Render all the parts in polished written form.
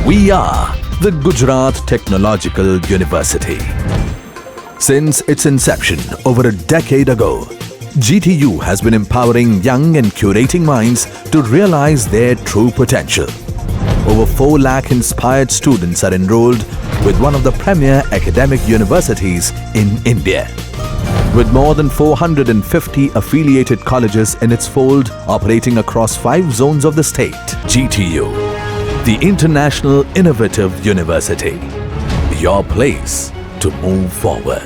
We are the Gujarat Technological University. Since its inception over a decade ago, GTU has been empowering young and curating minds to realize their true potential. Over 4 lakh inspired students are enrolled with one of the premier academic universities in India. With more than 450 affiliated colleges in its fold operating across 5 zones of the state, GTU, the International Innovative University, your place to move forward.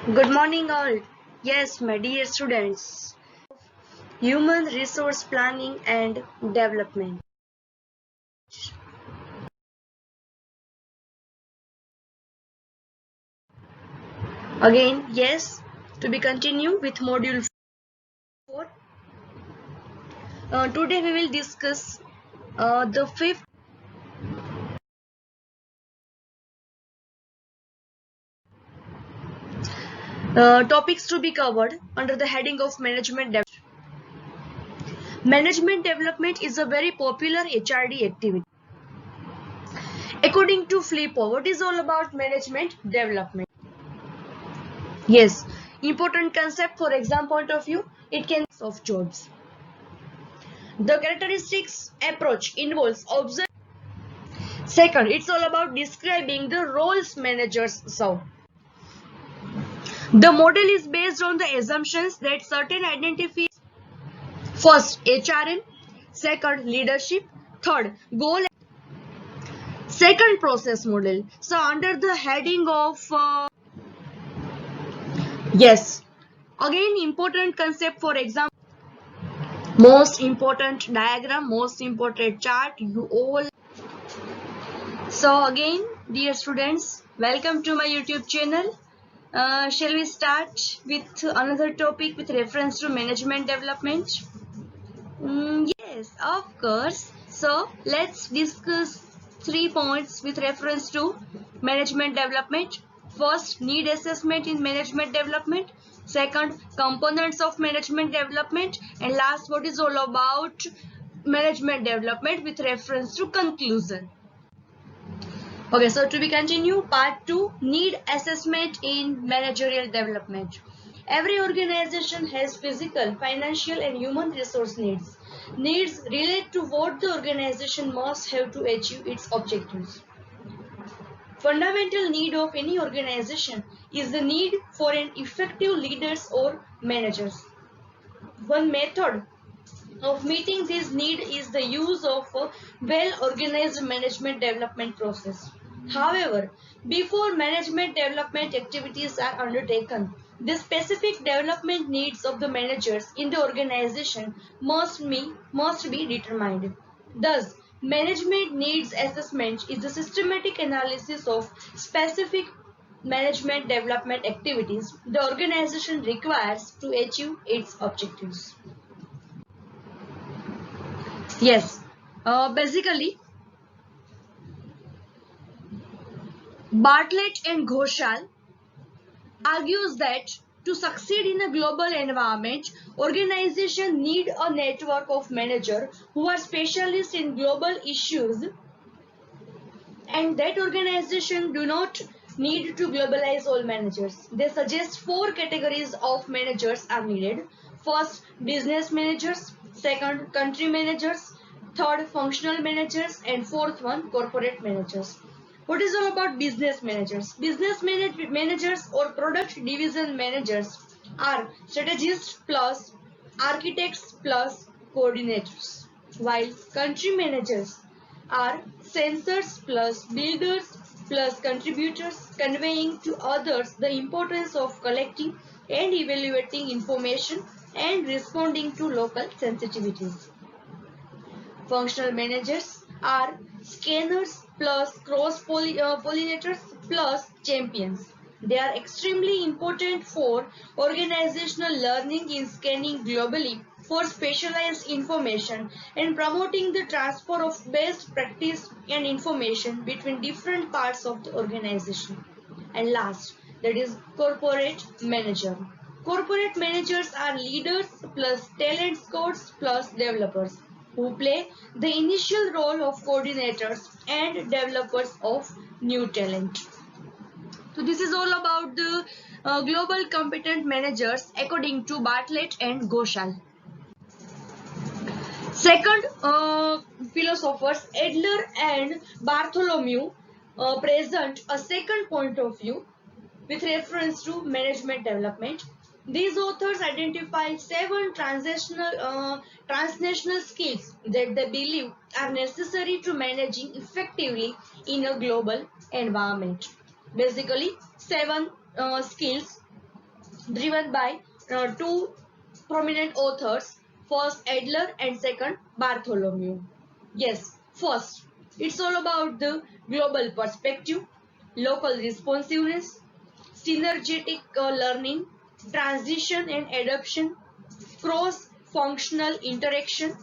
Good morning all. Yes, my dear students. Human Resource Planning and Development. Again, yes, to be continued with module 4. Today we will discuss the 5th topics to be covered under the heading of Management Development. Management Development is a very popular HRD activity. According to Flippo, what is all about management development? Yes, important concept for exam point of view, it can be of jobs. The characteristics approach involves observe. Second, it's all about describing the roles managers serve. The model is based on the assumptions that certain identities. First, HRM. Second, leadership. Third, goal. Second, process model. So under the heading of yes, again important concept for example, most important diagram, most important chart, you all. So again, dear students, welcome to my YouTube channel. Shall we start with another topic with reference to management development? Yes, of course. So let's discuss 3 points with reference to management development. First, need assessment in management development. Second, components of management development. And last, what is all about management development with reference to conclusion. Okay, so to be continued, part 2, need assessment in managerial development. Every organization has physical, financial and human resource needs. Needs relate to what the organization must have to achieve its objectives. Fundamental need of any organization is the need for an effective leaders or managers. One method of meeting this need is the use of a well-organized management development process. However, before management development activities are undertaken, the specific development needs of the managers in the organization must be determined. Thus, management needs assessment is the systematic analysis of specific management development activities the organization requires to achieve its objectives. Yes, basically, Bartlett and Ghoshal argues that to succeed in a global environment, organizations need a network of managers who are specialists in global issues, and that organizations do not need to globalize all managers. They suggest 4 categories of managers are needed. First, business managers. Second, country managers. Third, functional managers. And fourth one, corporate managers. What is all about business managers? Business managers or product division managers are strategists plus architects plus coordinators, while country managers are sensors plus builders plus contributors, conveying to others the importance of collecting and evaluating information and responding to local sensitivities. Functional managers are scanners plus cross-pollinators plus champions. They are extremely important for organizational learning in scanning globally for specialized information and promoting the transfer of best practice and information between different parts of the organization. And last, that is corporate manager. Corporate managers are leaders plus talent scouts plus developers who play the initial role of coordinators and developers of new talent. So this is all about the global competent managers according to Bartlett and Ghoshal. Second, philosophers Adler and Bartholomew present a second point of view with reference to management development. These authors identify 7 transnational skills that they believe are necessary to managing effectively in a global environment. Basically, 7 skills driven by 2 prominent authors, first Adler and second Bartholomew. Yes, first, it's all about the global perspective, local responsiveness, synergetic learning, transition and adoption, cross-functional interaction,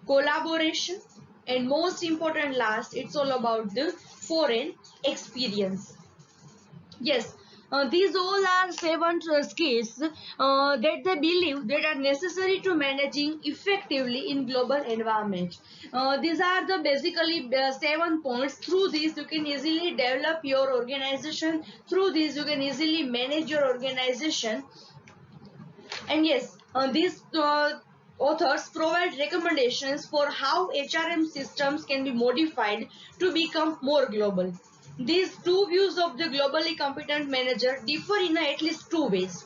collaboration, and most important last, it's all about the foreign experience. Yes, these all are 7 skills that they believe that are necessary to managing effectively in global environment. These are the basically 7 points. Through this, you can easily develop your organization. Through this, you can easily manage your organization. And yes, these authors provide recommendations for how HRM systems can be modified to become more global. These 2 views of the globally competent manager differ in at least 2 ways.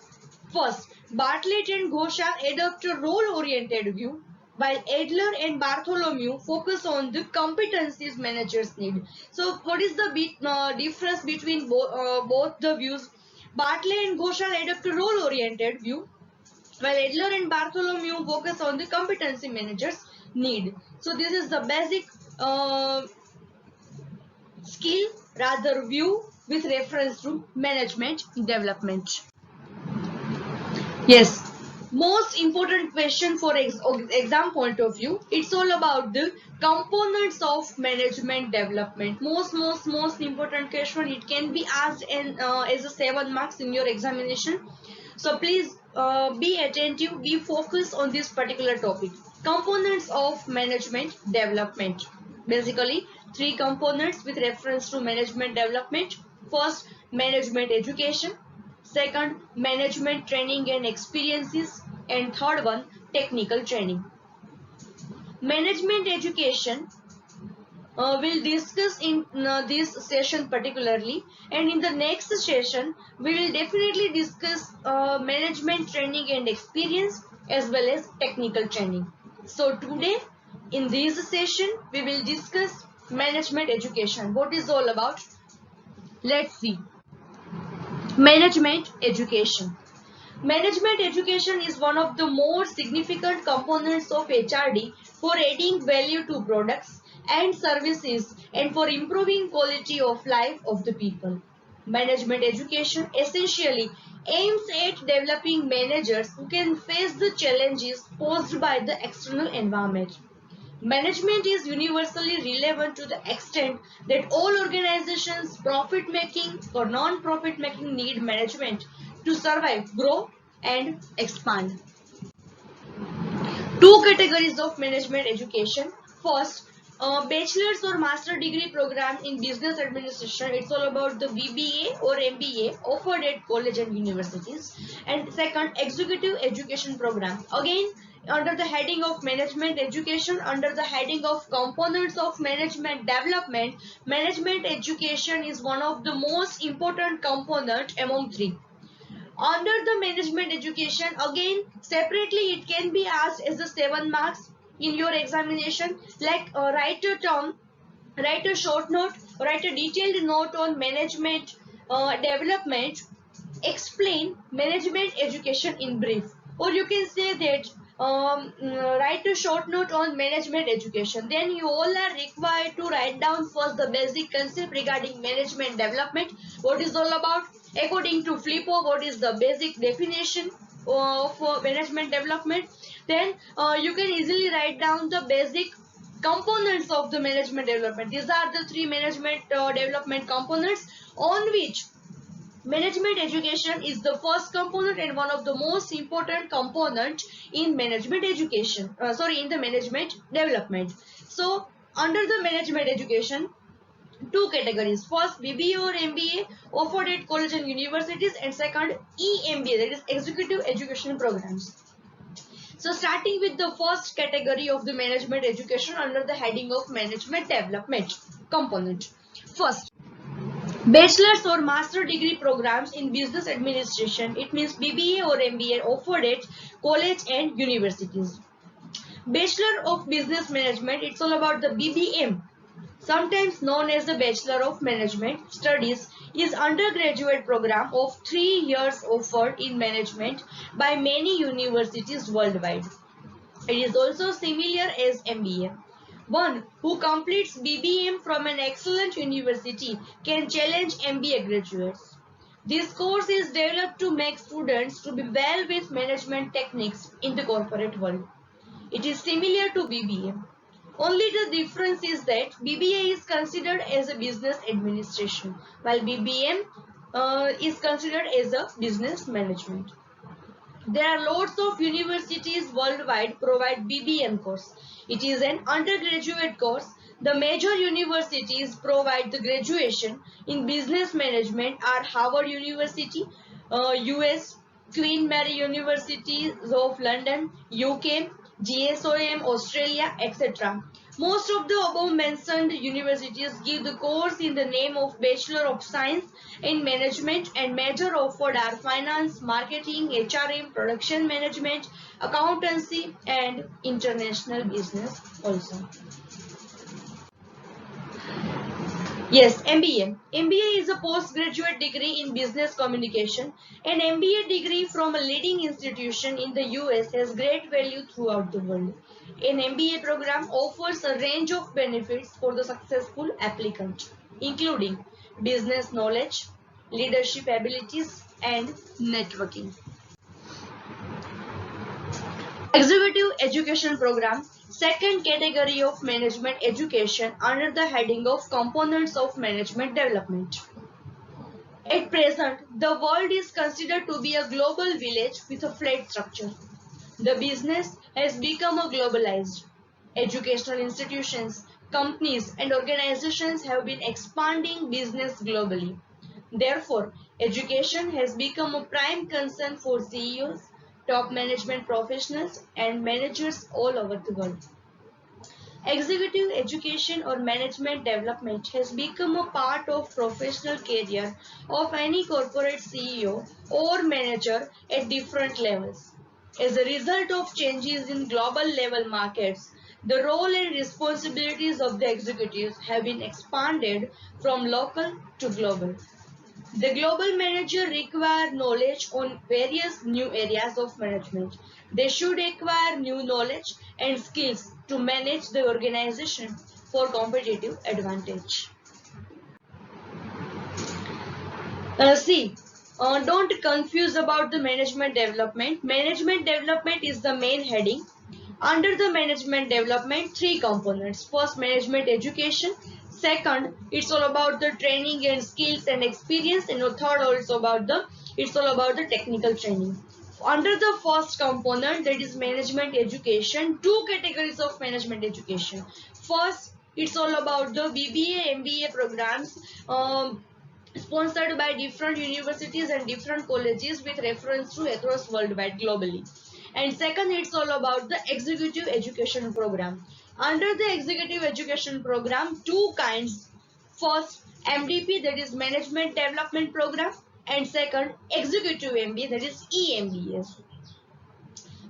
First, Bartlett and Ghoshal adopt a role-oriented view, while Adler and Bartholomew focus on the competencies managers need. So, what is the difference between both the views? Bartlett and Ghoshal adopt a role-oriented view, while Adler and Bartholomew focus on the competency managers need. So this is the basic skill rather view with reference to management development. Yes, most important question for exam point of view, it's all about the components of management development. Most important question. It can be asked as a 7 marks in your examination. So please be attentive, be focused on this particular topic. Components of management development. Basically, 3 components with reference to management development. First, management education. Second, management training and experiences. And third one, technical training. Management education we'll discuss in this session particularly, and in the next session we will definitely discuss management training and experience as well as technical training. So today in this session we will discuss management education. What is all about? Let's see. Management education. Management education is one of the more significant components of HRD for adding value to products and services and for improving quality of life of the people. Management education essentially aims at developing managers who can face the challenges posed by the external environment. Management is universally relevant to the extent that all organizations, profit-making or non-profit-making, need management to survive, grow, and expand. 2 categories of management education. First, bachelor's or master degree program in business administration. It's all about the BBA or MBA offered at college and universities. And second, executive education program. Again, under the heading of management education, under the heading of components of management development, management education is one of the most important component among 3. Under the management education, again separately it can be asked as a 7 marks in your examination, like write a term, write a short note, write a detailed note on management development, explain management education in brief. Or you can say that write a short note on management education. Then you all are required to write down first the basic concept regarding management development. What is all about? According to Flippo, what is the basic definition of management development? Then you can easily write down the basic components of the management development. These are the 3 management development components on which Management education is the first component and one of the most important component in management education. In the management development. So, under the management education, two categories. First, BBA or MBA offered at college and universities, and second, EMBA, that is Executive Education Programs. So, starting with the first category of the management education under the heading of management development component. First, bachelor's or master degree programs in business administration. It means BBA or MBA offered at college and universities. Bachelor of Business Management, it's all about the BBM, sometimes known as the Bachelor of Management Studies, is undergraduate program of 3 years offered in management by many universities worldwide. It is also similar as MBA. One who completes BBM from an excellent university can challenge MBA graduates. This course is developed to make students to be well with management techniques in the corporate world. It is similar to BBA. Only the difference is that BBA is considered as a business administration, while BBM is considered as a business management. There are lots of universities worldwide provide BBM course. It is an undergraduate course. The major universities provide the graduation in business management are Harvard University, US, Queen Mary University of London, UK, GSOM, Australia, etc. Most of the above mentioned universities give the course in the name of Bachelor of Science in Management, and major offered are finance, marketing, HRM, production management, accountancy, and international business also. Yes, MBA. MBA is a postgraduate degree in business communication. An MBA degree from a leading institution in the US has great value throughout the world. An MBA program offers a range of benefits for the successful applicant, including business knowledge, leadership abilities, and networking. Executive Education Program, second category of management education under the heading of components of management development. At present, the world is considered to be a global village with a flat structure. The business has become a globalized. Educational institutions, companies, and organizations have been expanding business globally. Therefore, education has become a prime concern for CEOs, top management professionals, and managers all over the world. Executive education or management development has become a part of professional career of any corporate CEO or manager at different levels. As a result of changes in global level markets, the role and responsibilities of the executives have been expanded from local to global. The global manager require knowledge on various new areas of management. They should acquire new knowledge and skills to manage the organization for competitive advantage. Don't confuse about the management development. Management development is the main heading. Under the management development, three components. First, management education. Second, it's all about the training and skills and experience. And the third, it's all about the technical training. Under the first component, that is management education, two categories of management education. First, it's all about the BBA, MBA programs sponsored by different universities and different colleges with reference to across worldwide globally. And second, it's all about the executive education program. Under the executive education program, two kinds. First, MDP, that is management development program, and second, executive MBA, that is EMBA.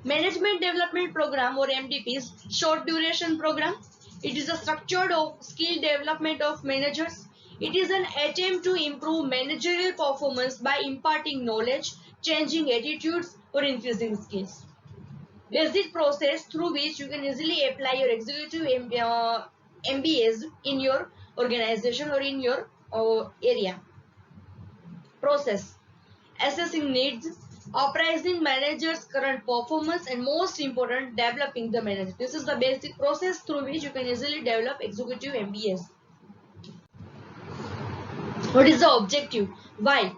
Management development program or MDP is short duration program. It is a structured skill development of managers. It is an attempt to improve managerial performance by imparting knowledge, changing attitudes, or increasing skills. Basic process through which you can easily apply your executive MBAs in your organization or in your area. Process: assessing needs, appraising managers' current performance, and most important, developing the manager. This is the basic process through which you can easily develop executive MBAs. What is the objective? Why?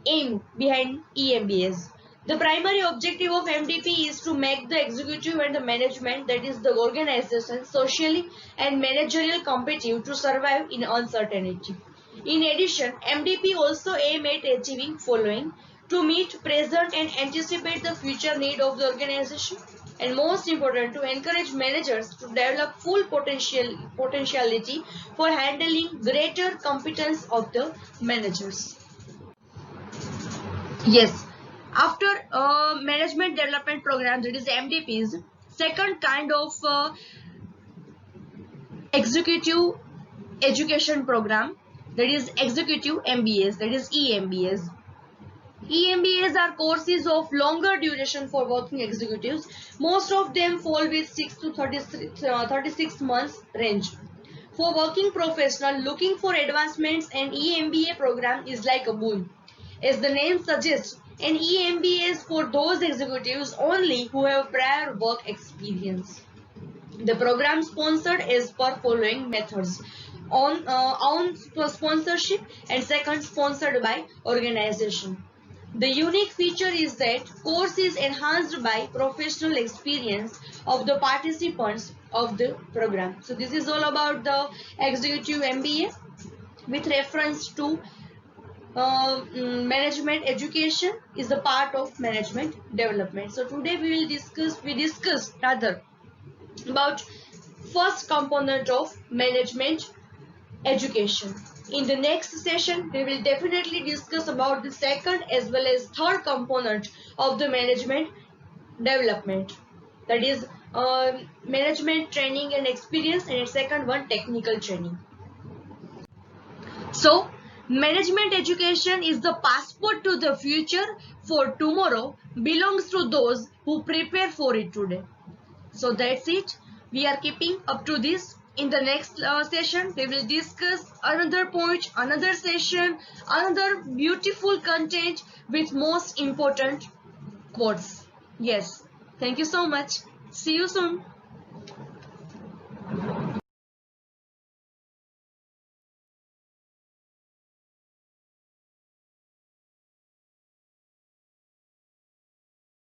aim behind EMBS. The primary objective of MDP is to make the executive and the management, that is the organization, socially and managerial competitive to survive in uncertainty. In addition, MDP also aim at achieving following: to meet present and anticipate the future need of the organization, and most important, to encourage managers to develop full potentiality for handling greater competence of the managers. Yes, after management development program, that is MDPs, second kind of executive education program, that is executive MBAs, that is EMBAs. EMBAs are courses of longer duration for working executives. Most of them fall with 6 to 36 months range. For working professional looking for advancements, an EMBA program is like a boon. As the name suggests, an EMBA is for those executives only who have prior work experience. The program sponsored is per following methods: on sponsorship, and second sponsored by organization. The unique feature is that course is enhanced by professional experience of the participants of the program. So this is all about the executive MBA with reference to management education is the part of management development. So today we discussed rather about first component of management education. In the next session, we will definitely discuss about the second as well as third component of the management development, that is management training and experience, and second one, technical training. So management education is the passport to the future, for tomorrow belongs to those who prepare for it today. So that's it. We are keeping up to this. In the next session, we will discuss another point, another session, another beautiful content with most important quotes. Yes. Thank you so much. See you soon.